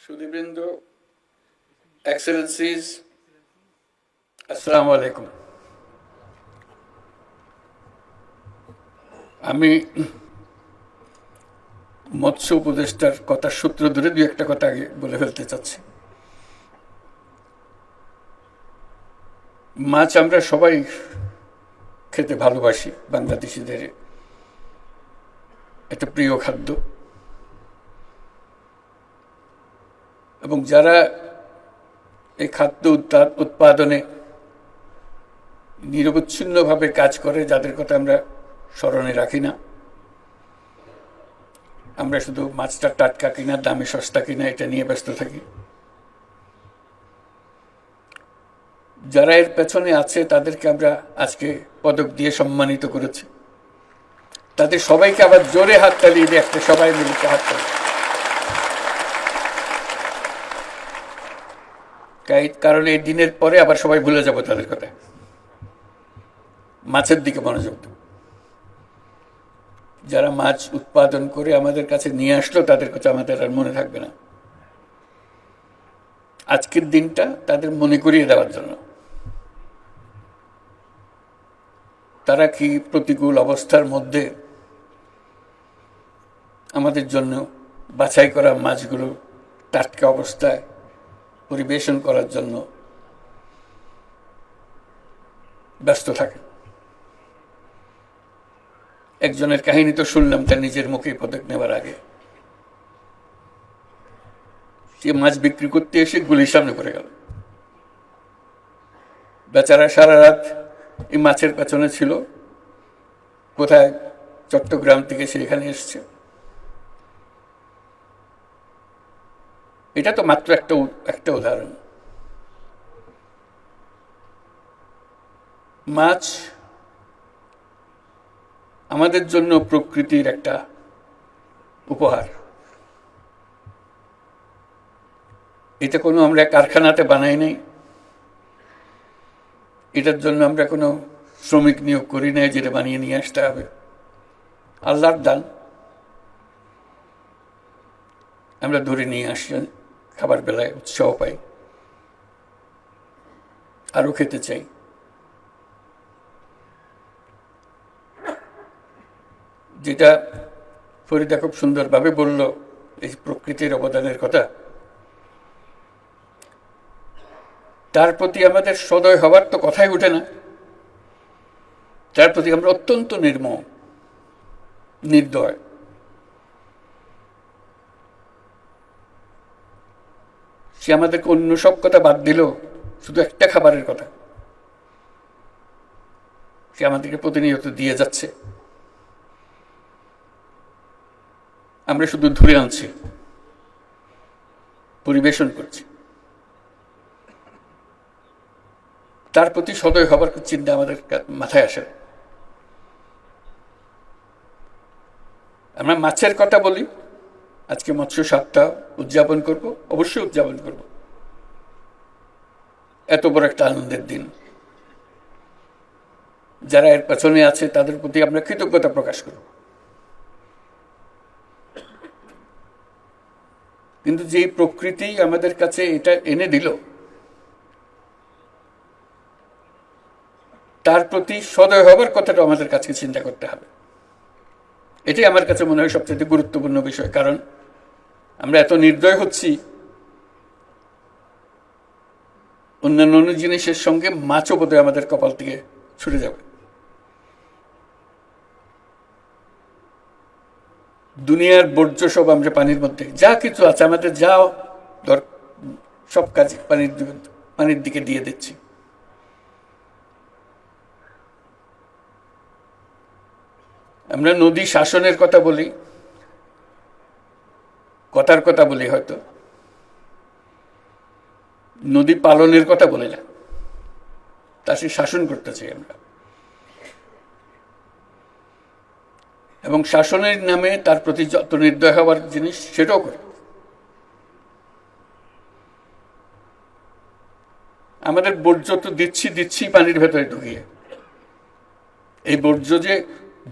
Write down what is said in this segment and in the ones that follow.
সুধীবৃন্দ, এক্সেলেন্সিজ, আসসালামু আলাইকুম। আমি মৎস্য উপদেষ্টার কথার সূত্র ধরে দু একটা কথা আগে বলে ফেলতে চাচ্ছি। মাছ আমরা সবাই খেতে ভালোবাসি, বাংলাদেশিদের একটা প্রিয় খাদ্য, এবং যারা এই খাদ্য উৎপাদনে নিরবচ্ছিন্নভাবে কাজ করে, যাদের কথা আমরা স্মরণে রাখি না। আমরা শুধু মাছটা টাটকা কিনা, দামে সস্তা কিনা, এটা নিয়ে ব্যস্ত থাকি। যারা এর পেছনে আছে তাদেরকে আমরা আজকে পদক দিয়ে সম্মানিত করেছি। তাদের সবাইকে আবার জোরে হাত তালিয়ে দিয়ে একটা সবাই মিলে হাত তালি, কারণ এই দিনের পরে আবার সবাই ভুলে যাব তাদের কথা। মাছের দিকে মনোযোগ দেব। যারা মাছ উৎপাদন করে আমাদের কাছে নিয়ে আসলো তাদের কথা আমাদের আর মনে থাকবে না। আজকের দিনটা তাদের মনে করিয়ে দেওয়ার জন্য। তারা কি প্রতিকূল অবস্থার মধ্যে আমাদের জন্য বাছাই করা মাছগুলো টাটকা অবস্থায় পরিবেশন করার জন্য ব্যস্ত থাকে। একজনের কাহিনী তো শুনলাম, তার নিজের মুখে পদক নেওয়ার আগে সে মাছ বিক্রি করতে এসে গুলির সামনে পড়ে গেল। বেচারা সারা রাত এই মাছের পেছনে ছিল। কোথায় চট্টগ্রাম থেকে সে এখানে এসছে। এটা তো মাত্র একটা উদাহরণ। মাছ আমাদের জন্য প্রকৃতির একটা উপহার। এটা কোনো আমরা কারখানাতে বানাই নাই, এটার জন্য আমরা কোনো শ্রমিক নিয়োগ করি নাই যেটা বানিয়ে নিয়ে আসতে হবে। আল্লাহর দান, আমরা ধরে নিয়ে আসি, খাবার বেলায় উৎসাহ পাই, আরো খেতে চাই। যেটা ফরিদা খুব সুন্দরভাবে বলল, এই প্রকৃতির অবদানের কথা, তার প্রতি আমাদের সদয় হবার তো কথাই উঠে না। তার প্রতি আমরা অত্যন্ত নির্দয়। সে আমাদেরকে অন্য সব কথা বাদ দিল, শুধু একটা খাবারের কথা সে আমাদেরকে প্রতিনিয়ত দিয়ে যাচ্ছে। আমরা শুধু ধরে আনছি, পরিবেশন করছি। তার প্রতি সদয় হবার চিন্তা আমাদের মাথায় আসে। আমরা মাছের কথা বলি, আজকে মৎস্য সপ্তাহ উদযাপন করব, অবশ্যই উদযাপন করব। এত বড় একটা আনন্দের দিন, যারা এর পেছনে আছে তাদের প্রতি আমরা কৃতজ্ঞতা প্রকাশ করব। কিন্তু যে প্রকৃতি আমাদের কাছে এটা এনে দিল, তার প্রতি সদয় হবার কথাটা আমাদের কাছে চিন্তা করতে হবে। এটাই আমার কাছে মনে হয় সবচেয়ে গুরুত্বপূর্ণ বিষয়। কারণ আমরা এত নির্দয় হচ্ছি, অন্যান্য জিনিসের সঙ্গে মাছও বোধহয় আমাদের কপাল থেকে ছুটে যাবে। দুনিয়ার বর্জ্য সব আমরা পানির মধ্যে, যা কিছু আছে আমাদের, যা সব কাজ পানির দিকে দিয়ে দিচ্ছি। আমরা নদী শাসনের কথা বলি, কথার কথা বলি, হয়তো নদী পালনের কথা বলি না। তা সে শাসন করতে চাই আমরা, এবং শাসনের নামে তার প্রতি যত নির্দয় হওয়ার জিনিস সেটাও করি। আমাদের বর্জ্য তো দিচ্ছি পানির ভেতরে ঢুকিয়ে। এই বর্জ্য যে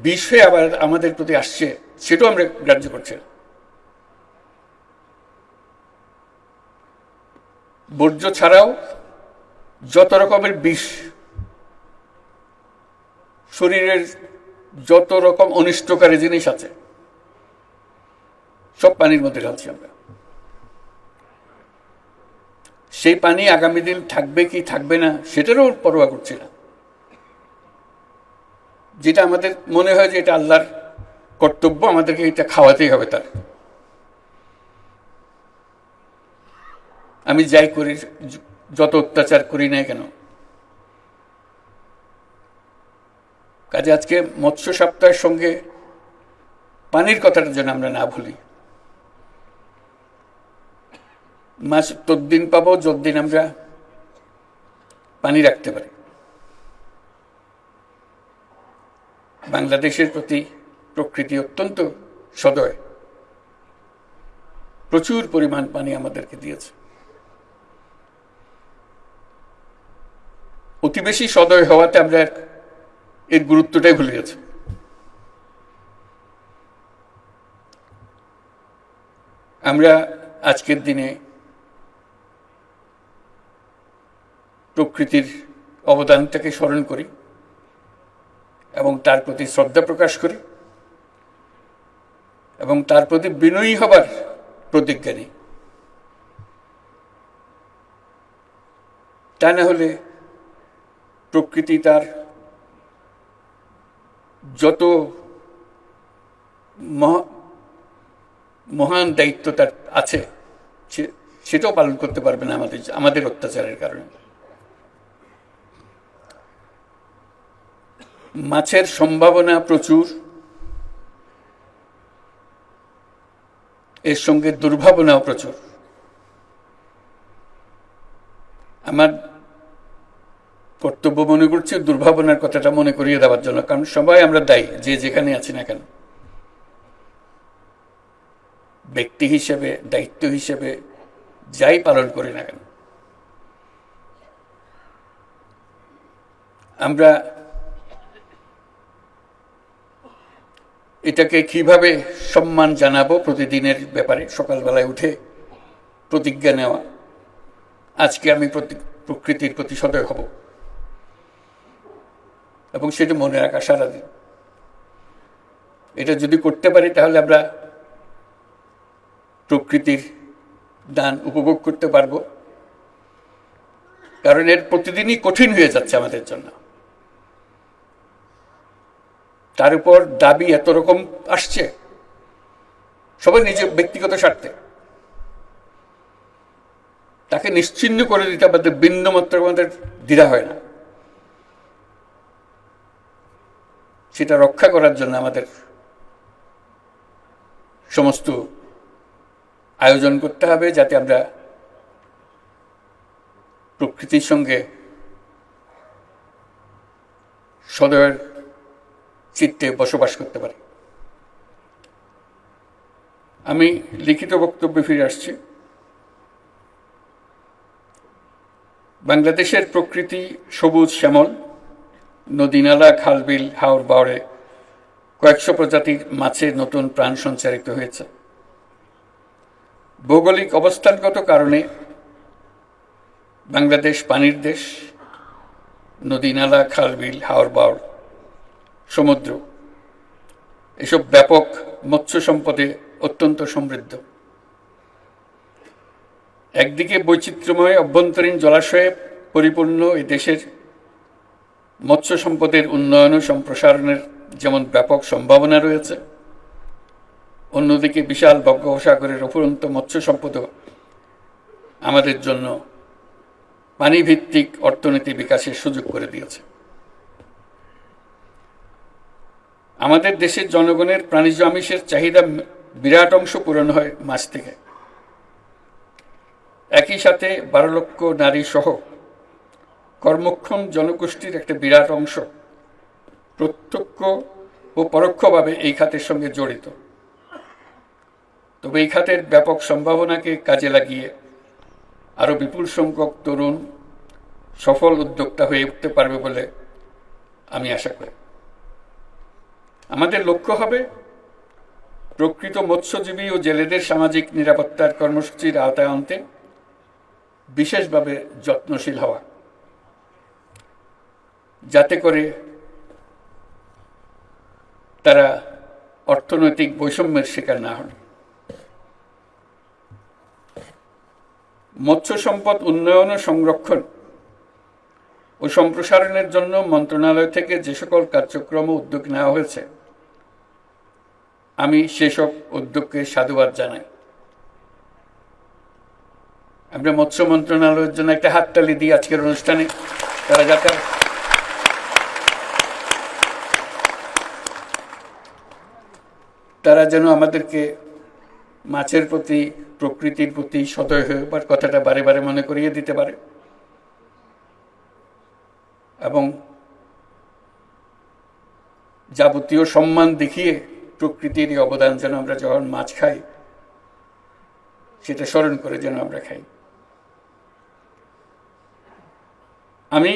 বিষ হয়ে আবার আমাদের প্রতি আসছে, সেটাও আমরা গ্রাহ্য করছি না। বর্জ্য ছাড়াও যত রকমের বিষ, শরীরের যত রকম অনিষ্টকারী জিনিস আছে সব পানির মধ্যে ঢালছি আমরা। সেই পানি আগামী দিন থাকবে কি থাকবে না সেটারও পরোয়া করছি না। যেটা আমাদের মনে হয় যে এটা আল্লাহর কর্তব্য, আমাদেরকে এটা খাওয়াতেই হবে তার। আমি যাই করি, যত অত্যাচার করি না কেন, কাজে আজকে মৎস্য সপ্তাহের সঙ্গে পানির কথাটা যেন আমরা না ভুলি। মাছ ততদিন পাবো যতদিন আমরা পানি রাখতে পারি। বাংলাদেশের প্রতি প্রকৃতি অত্যন্ত সদয়, প্রচুর পরিমাণ পানি আমাদেরকে দিয়েছে। অতি বেশি সদয় হওয়াতে আমরা এর গুরুত্বটাই ভুলে গেছি। আমরা আজকের দিনে প্রকৃতির অবদানটাকে স্মরণ করি এবং তার প্রতি শ্রদ্ধা প্রকাশ করি এবং তার প্রতি বিনয়ী হবার প্রতিজ্ঞা নিই। তা না হলে প্রকৃতি তার যত মহান দায়িত্ব তার আছে সেটাও পালন করতে পারবে না আমাদের অত্যাচারের কারণে। মাছের সম্ভাবনা প্রচুর, এর সঙ্গে দুর্ভাবনাও প্রচুর। আমার কর্তব্য মনে করছি দুর্ভাবনার কথাটা মনে করিয়ে দেওয়ার জন্য, কারণ সবাই আমরা দায়ী, যে যেখানে আছি না কেন। ব্যক্তি হিসেবে, দায়িত্ব হিসেবে যাই পালন করি না কেন, আমরা এটাকে কিভাবে সম্মান জানাবো প্রতিদিনের ব্যাপারে সকালবেলায় উঠে প্রতিজ্ঞা নেওয়া, আজকে আমি প্রকৃতির প্রতি সদয় হব এবং সেটা মনে রাখা সারাদিন। এটা যদি করতে পারি তাহলে আমরা প্রকৃতির দান উপভোগ করতে পারবো, কারণ এর প্রতিদিনই কঠিন হয়ে যাচ্ছে আমাদের জন্য। তার উপর দাবি এত রকম আসছে, সবাই নিজের ব্যক্তিগত স্বার্থে। তাকে নিশ্চিহ্ন করে দিতে আমাদের বিন্দুমাত্র আমাদের দ্বিধা হয় না। সেটা রক্ষা করার জন্য আমাদের সমস্ত আয়োজন করতে হবে, যাতে আমরা প্রকৃতির সঙ্গে সদয়ের চিত্তে বসবাস করতে পারি। আমি লিখিত বক্তব্যে ফিরে আসছি। বাংলাদেশের প্রকৃতি সবুজ শ্যামল, নদী নালা, খালবিল, হাওর বাওড়ে কয়েকশো প্রজাতির মাছের নতুন প্রাণ সঞ্চারিত হয়েছে। ভৌগোলিক অবস্থানগত কারণে বাংলাদেশ পানির দেশ। নদী নালা, খালবিল, হাওর বাওড়, সমুদ্র এসব ব্যাপক মৎস্য সম্পদে অত্যন্ত সমৃদ্ধ। একদিকে বৈচিত্র্যময় অভ্যন্তরীণ জলাশয়ে পরিপূর্ণ এই দেশের মৎস্য সম্পদের উন্নয়ন ও সম্প্রসারণের যেমন ব্যাপক সম্ভাবনা রয়েছে, অন্যদিকে বিশাল বঙ্গোপসাগরের অফুরন্ত মৎস্য সম্পদও আমাদের জন্য পানিভিত্তিক অর্থনীতি বিকাশের সুযোগ করে দিয়েছে। আমাদের দেশের জনগণের প্রাণীজ আমিষের চাহিদা বিরাট অংশ পূরণ হয় মাছ থেকে। একই সাথে 12 লক্ষ নারী সহ কর্মক্ষম জনগোষ্ঠীর একটা বিরাট অংশ প্রত্যক্ষ ও পরোক্ষভাবে এই খাতের সঙ্গে জড়িত। তবে এই খাতের ব্যাপক সম্ভাবনাকে কাজে লাগিয়ে আরও বিপুল সংখ্যক তরুণ সফল উদ্যোক্তা হয়ে উঠতে পারবে বলে আমি আশা করি। আমাদের লক্ষ্য হবে প্রকৃত মৎস্যজীবী ও জেলেদের সামাজিক নিরাপত্তার কর্মসূচির আওতায় আনতে বিশেষভাবে যত্নশীল হওয়া, যাতে করে তারা অর্থনৈতিক বৈষম্যের শিকার না হন। মৎস্য সম্পদ উন্নয়ন ও সংরক্ষণ ও সম্প্রসারণের জন্য মন্ত্রণালয় থেকে যে সকল কার্যক্রম ও উদ্যোগ নেওয়া হয়েছে, আমি সেসব উদ্যোগকে সাধুবাদ জানাই। আমরা মৎস্য মন্ত্রণালয়ের জন্য একটা হাততালি দিই আজকের অনুষ্ঠানে। তারা যেন আমাদেরকে মাছের প্রতি, প্রকৃতির প্রতি সদয় হবার কথাটা বারে বারে মনে করিয়ে দিতে পারে, এবং যাবতীয় সম্মান দেখিয়ে প্রকৃতির এই অবদান যেন আমরা যখন মাছ খাই সেটা স্মরণ করে যেন আমরা খাই। আমি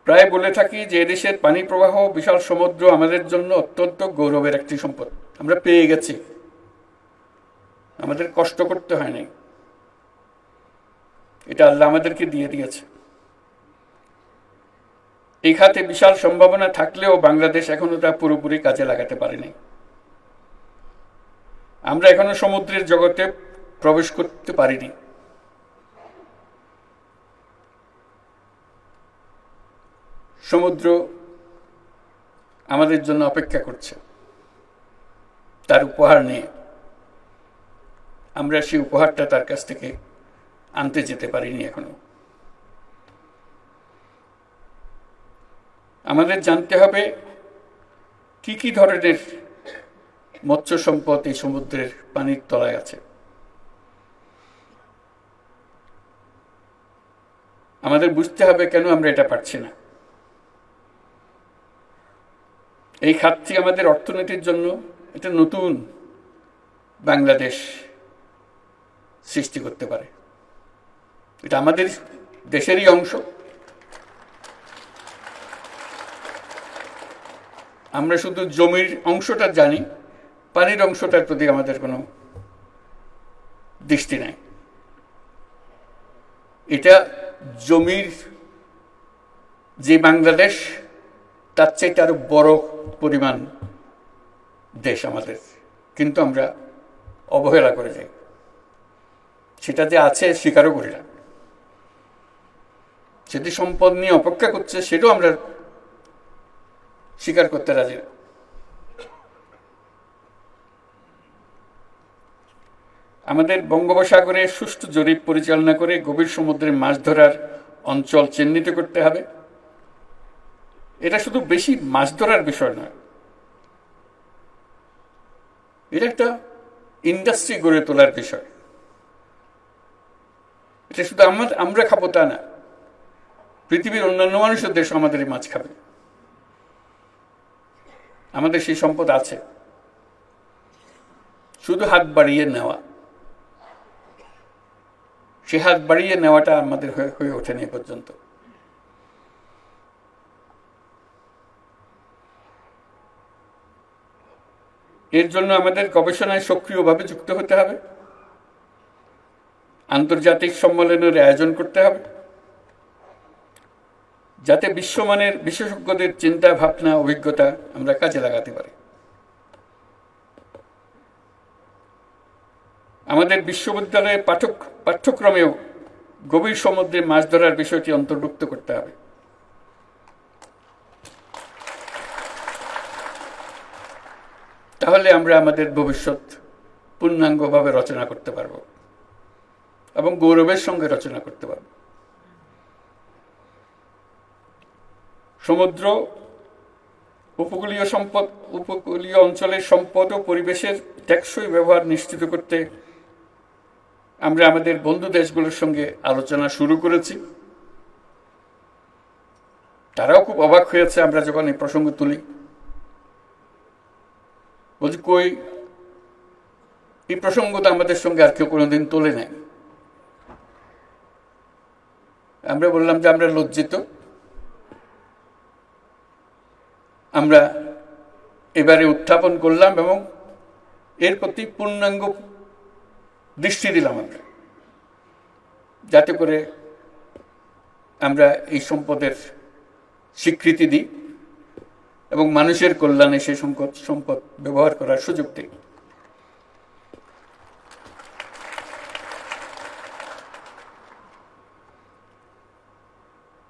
প্রায় বলে থাকি যে এদেশের পানি প্রবাহ, বিশাল সমুদ্র আমাদের জন্য অত্যন্ত গৌরবের একটি সম্পদ। আমরা পেয়ে গেছি, আমাদের কষ্ট করতে হয় নাই, এটা আল্লাহ আমাদেরকে দিয়ে দিয়েছে। এই খাতে বিশাল সম্ভাবনা থাকলেও বাংলাদেশ এখনো তা পুরোপুরি কাজে লাগাতে পারেনি। আমরা এখনো সমুদ্রের জগতে প্রবেশ করতে পারিনি। সমুদ্র আমাদের জন্য অপেক্ষা করছে তার উপহার নিয়ে। আমরা সেই উপহারটা তার কাছ থেকে আনতে যেতে পারিনি এখনো। আমাদের জানতে হবে কি কি ধরনের মৎস্য সম্পদ এই সমুদ্রের পানির তলায় আছে। আমাদের বুঝতে হবে কেন আমরা এটা পারছি না। এই খাতটি আমাদের অর্থনীতির জন্য একটা নতুন বাংলাদেশ সৃষ্টি করতে পারে। এটা আমাদের দেশেরই অংশ। আমরা শুধু জমির অংশটা জানি, পানির অংশটার প্রতি আমাদের কোনো দৃষ্টি নাই। এটা জমির যে বাংলাদেশ, তার চাইতে আরো বড় পরিমাণ দেশ আমাদের, কিন্তু আমরা অবহেলা করে যাই। সেটা যে আছে স্বীকারও করি না। সেটি সম্পদ নিয়ে অপেক্ষা করছে, সেটাও আমরা স্বীকার করতে রাজি না। আমাদের বঙ্গোপসাগরে সুষ্ঠু জরিপ পরিচালনা করে গভীর সমুদ্রে মাছ ধরার অঞ্চল চিহ্নিত করতে হবে। এটা শুধু বেশি মাছ ধরার বিষয় নয়, এটা একটা ইন্ডাস্ট্রি গড়ে তোলার বিষয়। এটা শুধু আমরা খাবো তা না, পৃথিবীর অন্যান্য মানুষের দেশ আমাদের এই মাছ খাবে। আমাদের সেই সম্পদ আছে, শুধু হাত বাড়িয়ে নেওয়া। সে হাত বাড়িয়ে নেওয়াটা আমাদের হয়ে ওঠেনি এ পর্যন্ত। এর জন্য আমাদের গবেষণায় সক্রিয়ভাবে যুক্ত হতে হবে, আন্তর্জাতিক সম্মেলনের আয়োজন করতে হবে, যাতে বিশ্বমানের বিশেষজ্ঞদের চিন্তা ভাবনা, অভিজ্ঞতা আমরা কাজে লাগাতে পারি। আমাদের বিশ্ববিদ্যালয়ের পাঠ্যক্রমেও গভীর সমুদ্রে মাছ ধরার বিষয়টি অন্তর্ভুক্ত করতে হবে। তাহলে আমরা আমাদের ভবিষ্যৎ পূর্ণাঙ্গভাবে রচনা করতে পারব এবং গৌরবের সঙ্গে রচনা করতে পারব। সমুদ্র, উপকূলীয় অঞ্চলের সম্পদ ও পরিবেশের টেকসই ব্যবহার নিশ্চিত করতে আমরা আমাদের বন্ধু দেশগুলোর সঙ্গে আলোচনা শুরু করেছি। তারাও খুব অবাক হয়েছে আমরা যখন এই প্রসঙ্গ তুলি। বলছি, কই, এই প্রসঙ্গ তো আমাদের সঙ্গে আর কেউ কোনোদিন তোলে নাই। আমরা বললাম যে আমরা লজ্জিত, আমরা এবারে উত্থাপন করলাম এবং এর প্রতি পূর্ণাঙ্গ দৃষ্টি দিলাম আমরা। যাতে করে আমরা এই সম্পদের স্বীকৃতি দিই এবং মানুষের কল্যাণে সেই সম্পদ ব্যবহার করার সুযোগ দিই।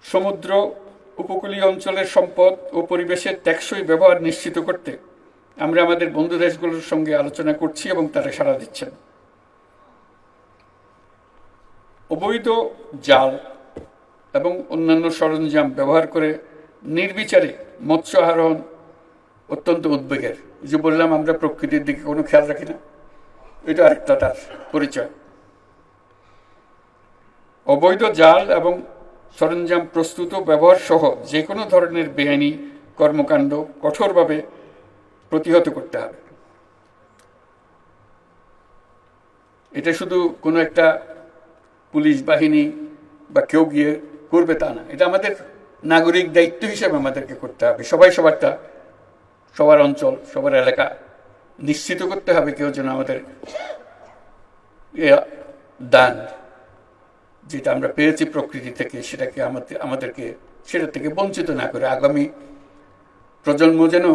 সমুদ্র উপকূলীয় অঞ্চলের সম্পদ ও পরিবেশের টেকসই ব্যবহার নিশ্চিত করতে আমরা আমাদের বন্ধু দেশগুলোর সঙ্গে আলোচনা করছি এবং তারা সাড়া দিচ্ছেন। অবৈধ জাল এবং অন্যান্য সরঞ্জাম ব্যবহার করে নির্বিচারে মৎস্য আহরণ অত্যন্ত উদ্বেগের। যে বললাম আমরা প্রকৃতির দিকে কোনো খেয়াল রাখি না, এটা আরেকটা তার পরিচয়। অবৈধ জাল এবং সরঞ্জাম প্রস্তুত ব্যবহার সহ যে কোনো ধরনের বেআইনি কর্মকাণ্ড কঠোরভাবে প্রতিহত করতে হবে। এটা শুধু কোনো একটা পুলিশ বাহিনী বা কেউ গিয়ে করবে তা না, এটা আমাদের নাগরিক দায়িত্ব হিসেবে আমাদেরকে করতে হবে। সবাই সবারটা, সবার অঞ্চল, সবার এলাকা নিশ্চিত করতে হবে কেউ যেন আমাদের দান যেটা আমরা পেয়েছি প্রকৃতি থেকে সেটাকে আমাদেরকে সেটা থেকে বঞ্চিত না করে আগামী প্রজন্ম যেন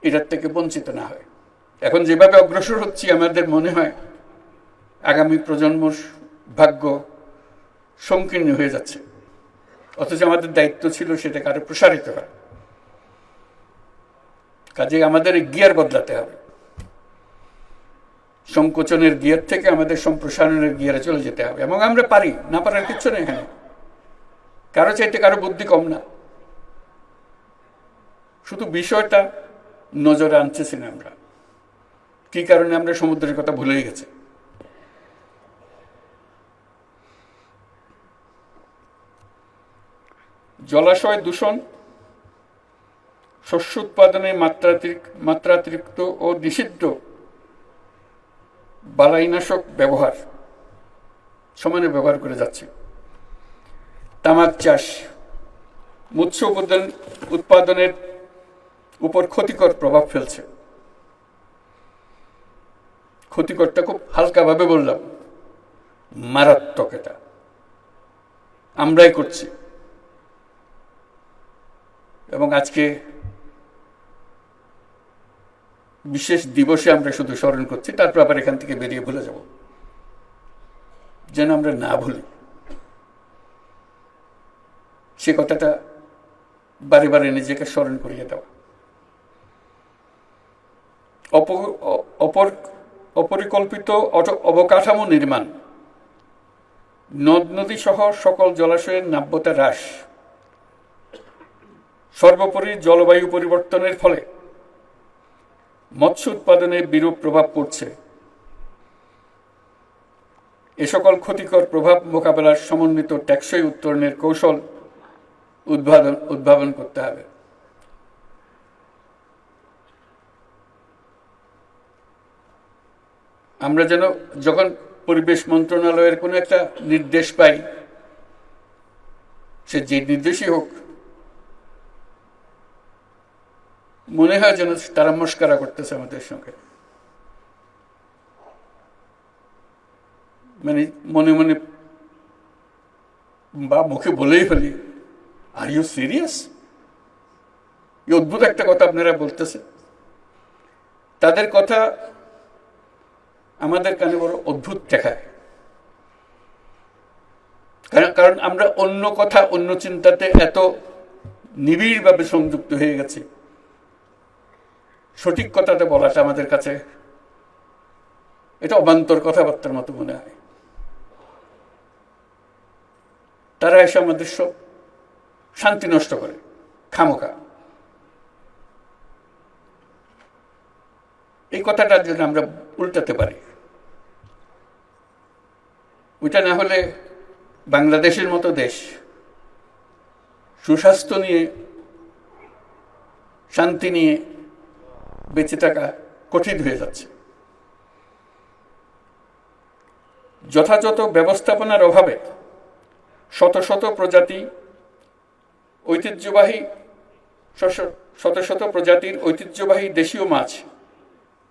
এটার থেকে বঞ্চিত না হয়। এখন যেভাবে অগ্রসর হচ্ছি আমাদের মনে হয় আগামী প্রজন্মর ভাগ্য সংকীর্ণ হয়ে যাচ্ছে, অথচ আমাদের দায়িত্ব ছিল সেটাকে আরো প্রসারিত করা। কাজে আমাদের গিয়ার বদলাতে হবে, সংকোচনের গিয়ার থেকে আমাদের সম্প্রসারণের গিয়ারে চলে যেতে হবে। এবং আমরা পারি, না পারার কিচ্ছু নেই এখানে, কারো চাইতে কারো বুদ্ধি কম না। শুধু বিষয়টা নজরে আনতেছি না আমরা, কি কারণে আমরা সমুদ্রের কথা ভুলেই গেছি। জলাশয় দূষণ, শস্য উৎপাদনে মাত্রাতিরিক্ত ও নিষিদ্ধ বালাইনাশক ব্যবহার সমানে ব্যবহার করে যাচ্ছে। তামাক চাষ মৎস্য উৎপাদনের উপর ক্ষতিকর প্রভাব ফেলছে। ক্ষতিকরটা খুব হালকাভাবে বললাম, মারাত্মক। এটা আমরাই করছি এবং আজকে বিশেষ দিবসে আমরা শুধু স্মরণ করছি, তারপর আবার এখান থেকে বেরিয়ে ভুলে যাব, যেন আমরা না ভুলি। সে কথাটা বারে বারে নিজেকে স্মরণ করিয়ে দেওয়া। অপরিকল্পিত অবকাঠামো নির্মাণ, নদ নদী সহ সকল জলাশয়ের নাব্যতা হ্রাস, সর্বোপরি জলবায়ু পরিবর্তনের ফলে মৎস্য উৎপাদনে বিরূপ প্রভাব পড়ছে। এ সকল ক্ষতিকর প্রভাব মোকাবেলার সমন্বিত টেকসই উত্তরণের কৌশল উদ্ভাবন করতে হবে। আমরা যেন যখন পরিবেশ মন্ত্রণালয়ের কোনো একটা নির্দেশ পাই, সে যে নির্দেশই হোক, মনে হয় যেন তারা মস্করা করতেছে আমাদের সঙ্গে। মানে মনে মনে বা মুখে বলেই ফেলি, আর ইউ সিরিয়াস? এই অদ্ভুত একটা কথা আপনারা বলতেছে। তাদের কথা আমাদের কানে বড় অদ্ভুত দেখায়, কারণ আমরা অন্য কথা, অন্য চিন্তাতে এত নিবিড়ভাবে সংযুক্ত হয়ে গেছি, সঠিক কথাটা বলাটা আমাদের কাছে এটা অবান্তর কথাবার্তার মতো মনে হয়। তারা এসে আমাদের সব শান্তি নষ্ট করে খামোখা। এই কথাটা যদি আমরা উল্টাতে পারি, ওইটা না হলে বাংলাদেশের মতো দেশ সুস্বাস্থ্য নিয়ে, শান্তি নিয়ে বেঁচে থাকা কঠিন হয়ে যাচ্ছে। যথাযথ ব্যবস্থাপনার অভাবে শত শত প্রজাতির ঐতিহ্যবাহী দেশীয় মাছ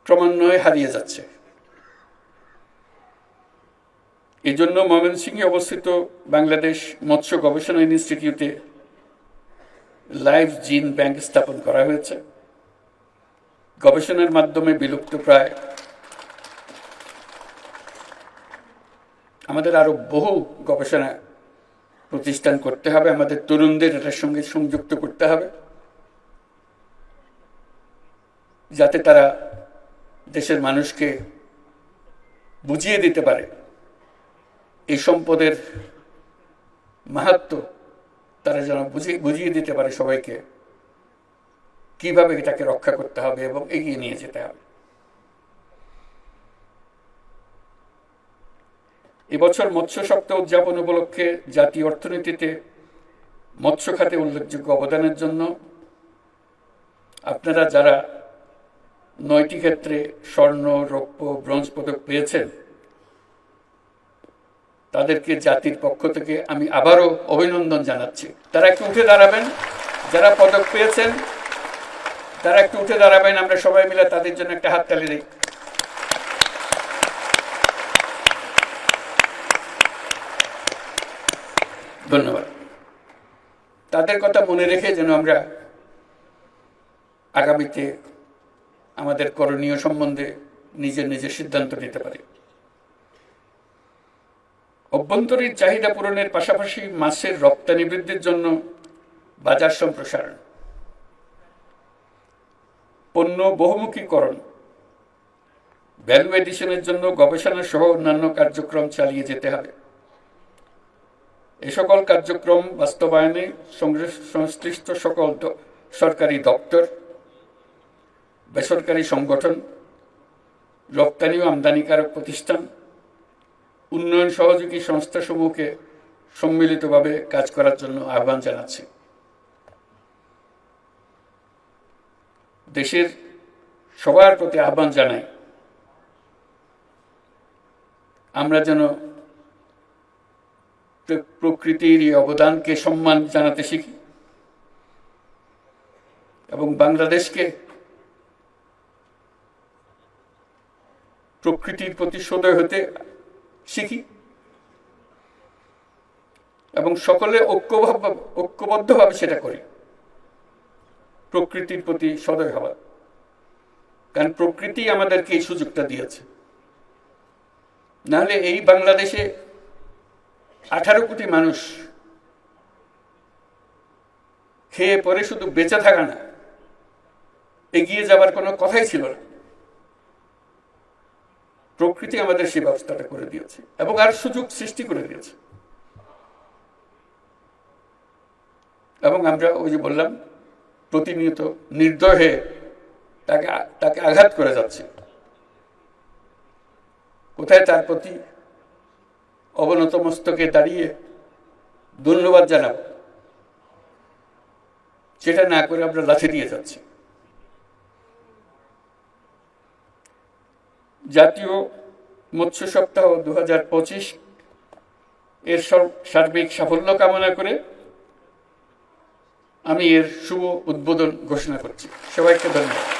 ক্রমান্বয়ে হারিয়ে যাচ্ছে। এজন্য ময়মনসিংহে অবস্থিত বাংলাদেশ মৎস্য গবেষণা ইনস্টিটিউটে লাইভ জিন ব্যাংক স্থাপন করা হয়েছে। গবেষণার মাধ্যমে বিলুপ্ত প্রায় আমাদের আরো বহু গবেষণা প্রতিষ্ঠান করতে হবে। আমাদের তরুণদের এটার সঙ্গে সংযুক্ত করতে হবে, যাতে তারা দেশের মানুষকে বুঝিয়ে দিতে পারে এই সম্পদের মাহাত্ম্য। তারা যেন বুঝিয়ে দিতে পারে সবাইকে কিভাবে এটাকে রক্ষা করতে হবে এবং এগিয়ে নিয়ে যেতে হবে। এবছর মৎস্য সপ্তাহ উদযাপন উপলক্ষে জাতীয় অর্থনীতিতে মৎস্য খাতে উল্লেখযোগ্য অবদানের জন্য আপনারা যারা 9টি ক্ষেত্রে স্বর্ণ, রৌপ্য, ব্রোঞ্জ পদক পেয়েছেন, তাদেরকে জাতির পক্ষ থেকে আমি আবারও অভিনন্দন জানাচ্ছি। তারা একটু উঠে দাঁড়াবেন, যারা পদক পেয়েছেন তারা একটু উঠে দাঁড়াবেন। আমরা সবাই মিলে তাদের জন্য একটা হাততালি দিই। ধন্যবাদ। তাদের কথা মনে রেখে যেন আমরা আগামীতে আমাদের করণীয় সম্বন্ধে নিজের নিজের সিদ্ধান্ত নিতে পারি। অভ্যন্তরীণ চাহিদা পূরণের পাশাপাশি মাছের রপ্তানি বৃদ্ধির জন্য বাজার সম্প্রসারণ, পণ্য বহুমুখীকরণ, ভ্যালু এডিশনের জন্য গবেষণা সহ অন্যান্য কার্যক্রম চালিয়ে যেতে হবে। এ সকল কার্যক্রম বাস্তবায়নে সংশ্লিষ্ট সকল সরকারি দপ্তর, বেসরকারি সংগঠন, রপ্তানি ও আমদানিকারক প্রতিষ্ঠান, উন্নয়ন সহযোগী সংস্থাসমূহকে সম্মিলিতভাবে কাজ করার জন্য আহ্বান জানাচ্ছি। দেশের সবার প্রতি আহ্বান জানাই, আমরা যেন প্রকৃতির এই অবদানকে সম্মান জানাতে শিখি এবং বাংলাদেশকে প্রকৃতির প্রতি সদয় হতে শিখি এবং সকলে ঐক্যবদ্ধভাবে সেটা করি, প্রকৃতির প্রতি সদয় হওয়া। কারণ প্রকৃতি আমাদেরকে এই সুযোগটা দিয়েছে, নাহলে এই বাংলাদেশে 18 কোটি মানুষ খেয়ে পরে শুধু বেঁচে থাকা না, এগিয়ে যাবার কোনো কথাই ছিল না। প্রকৃতি আমাদের সেই ব্যবস্থাটা করে দিয়েছে এবং আর সুযোগ সৃষ্টি করে দিয়েছে। এবং আমরা ওই যে বললাম, প্রতিনিয়ত নির্দয় হয়ে তাকে আঘাত করে যাচ্ছে। কোথায় তার প্রতি অবনত মস্তকে দাঁড়িয়ে ধন্যবাদ জানাবো, সেটা না করে আমরা লাথি দিয়ে যাচ্ছি। জাতীয় মৎস্য সপ্তাহ 2025 এর সার্বিক সাফল্য কামনা করে আমি এর শুভ উদ্বোধন ঘোষণা করছি। সবাইকে ধন্যবাদ।